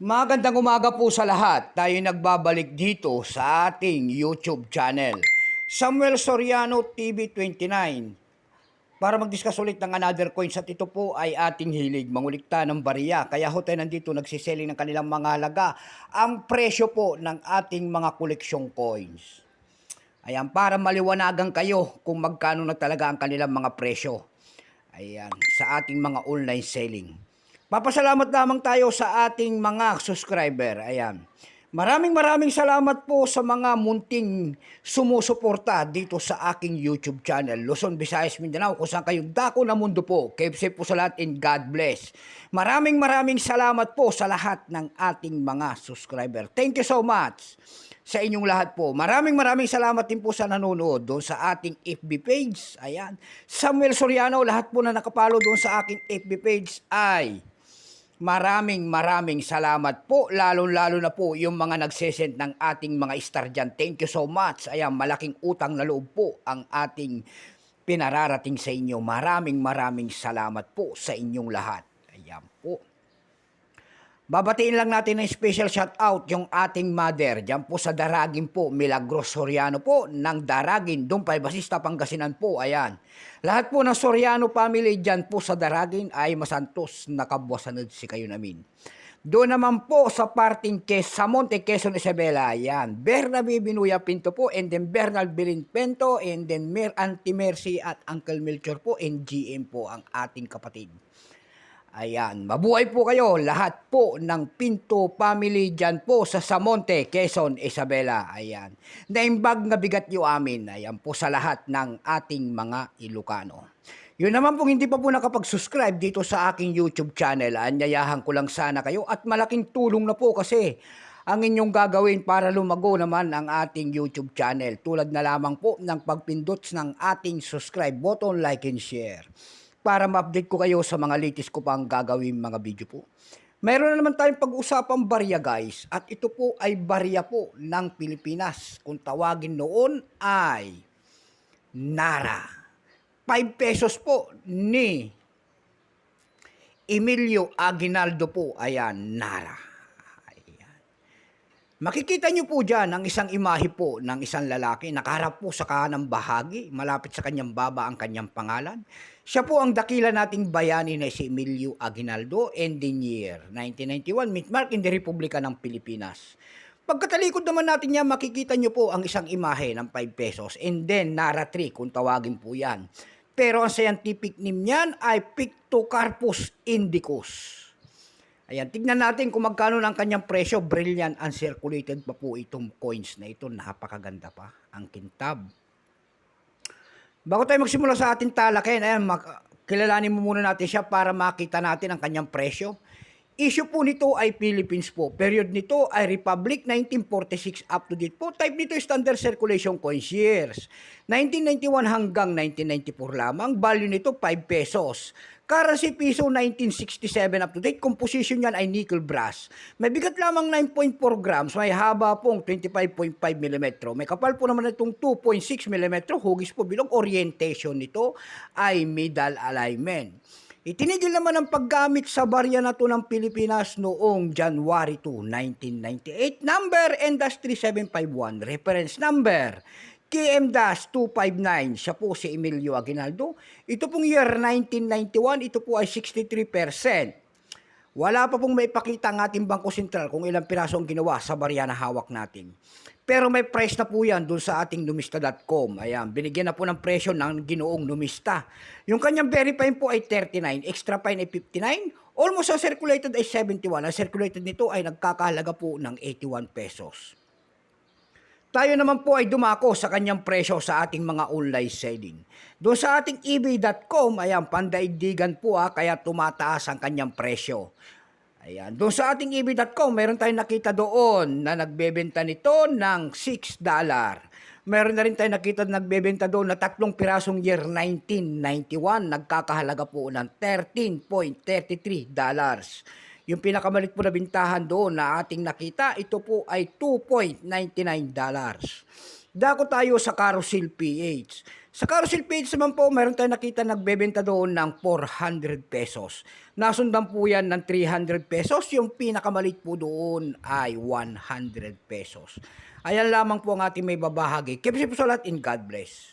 Magandang umaga po sa lahat. Tayo nagbabalik dito sa ating YouTube channel. Samuel Soriano TV 29. Para mag-discuss ulit ng another coins at ito po ay ating hilig mangulikta ng bariya. Kaya ho tayo nandito nagsiselling ng kanilang mga halaga. Ang presyo po ng ating mga koleksyong coins. Ayan, para maliwanagan kayo kung magkano na talaga ang kanilang mga presyo. Ayan, sa ating mga online selling. Papasalamat lamang tayo sa ating mga subscriber. Ayan. Maraming salamat po sa mga munting sumusuporta dito sa aking YouTube channel. Luzon, Visayas, Mindanao, kung saan kayong dako na mundo po. Keep safe po sa lahat and God bless. Maraming salamat po sa lahat ng ating mga subscriber. Thank you so much sa inyong lahat po. Maraming salamat din po sa nanonood doon sa ating FB page. Ayan. Samuel Soriano, lahat po na nakapalo doon sa aking FB page ay maraming salamat po. Lalo na po yung mga nagsesend ng ating mga star dyan. Thank you so much. Ayan, malaking utang na loob po ang ating pinararating sa inyo. Maraming salamat po sa inyong lahat. Ayan po. Babatiin lang natin ng special shout out yung ating mother. Diyan po sa Daragin po, Milagros Soriano po ng Daragin, Dumpay, Basista, Pangasinan po. Ayan. Lahat po ng Soriano family diyan po sa Daragin ay masantos nakabwasanod si kayo namin. Doon naman po sa parting Samonte, Quezon, Isabela. Ayan. Bernabe Binuya Pinto po and then Bernal Bilin Pento and then Auntie Mercy at Uncle Melchor po and GM po ang ating kapatid. Ayan, mabuhay po kayo lahat po ng Pinto family dyan po sa Samonte, Quezon, Isabela. Ayan, naimbag na bigat yung amin. Ayan po sa lahat ng ating mga Ilocano. Yun naman po hindi pa po nakapag-subscribe dito sa aking YouTube channel. Anyayahan ko lang sana kayo at malaking tulong na po kasi ang inyong gagawin para lumago naman ang ating YouTube channel. Tulad na lamang po ng pagpindot ng ating subscribe button, like and share. Para ma-update ko kayo sa mga latest ko pang gagawin mga video po. Meron na naman tayong pag-usapang barya guys. At ito po ay barya po ng Pilipinas. Kung tawagin noon ay Nara. 5 pesos po ni Emilio Aguinaldo po. Ayan, Nara. Makikita nyo po dyan ang isang imahe po ng isang lalaki. Nakaharap po sa kanang bahagi. Malapit sa kanyang baba ang kanyang pangalan. Siya po ang dakila nating bayani na si Emilio Aguinaldo and the year 1991, mitmark in the Republika ng Pilipinas. Pagkatalikod naman natin yan, makikita nyo po ang isang imahe ng 5 pesos and then Nara 3 kung tawagin po yan. Pero ang scientific name niyan ay Pictocarpus indicus. Ayan, tignan natin kung magkano ng kanyang presyo. Brilliant uncirculated pa po itong coins na ito. Napakaganda pa ang kintab. Bago tayo magsimula sa ating talakayan, ayan, kilalanin mo muna natin siya para makita natin ang kanyang presyo. Issue po nito ay Philippines po. Period nito ay Republic 1946 up to date po. Type nito standard circulation coins years. 1991 hanggang 1994 lamang. Value nito 5 pesos. Currency piso 1967 up to date. Composition niyan ay nickel brass. May bigat lamang 9.4 grams. May haba pong 25.5 mm. May kapal po naman itong 2.6 mm. Hugis po bilog. Orientation nito ay middle alignment. Itinigil naman ang paggamit sa barya na to ng Pilipinas noong January 2, 1998. Number NDAS3751. Reference number KM-259. Siya po si Emilio Aguinaldo. Ito pong year 1991. Ito po ay 63%. Wala pa pong maipakita ang ating Bangko Sentral kung ilang piraso ang ginawa sa barya na hawak natin. Pero may price na po yan doon sa ating numista.com. Ayan, binigyan na po ng presyo ng ginoong numista. Yung kanyang very fine po ay 39, extra fine ay 59, almost ang circulated ay 71. Ang circulated nito ay nagkakahalaga po ng 81 pesos. Tayo naman po ay dumako sa kanyang presyo sa ating mga online selling. Doon sa ating ebay.com, ayan, pandaigdigan po kaya tumataas ang kanyang presyo. Ayan, doon sa ating ebay.com, meron tayong nakita doon na nagbebenta nito ng $6. Meron na rin tayong nakita na nagbebenta doon na 3 pirasong year 1991, nagkakahalaga po ng $13.33. Yung pinakamalit po na bintahan doon na ating nakita, ito po ay $2.99. Dako tayo sa Carousel PH. Sa carousel page naman po, mayroon tayong nakita nagbebenta doon ng 400 pesos. Nasundan po yan ng 300 pesos. Yung pinakamalit po doon ay 100 pesos. Ayan lamang po ang ating may babahagi. Keep safe po sa lahat and God bless.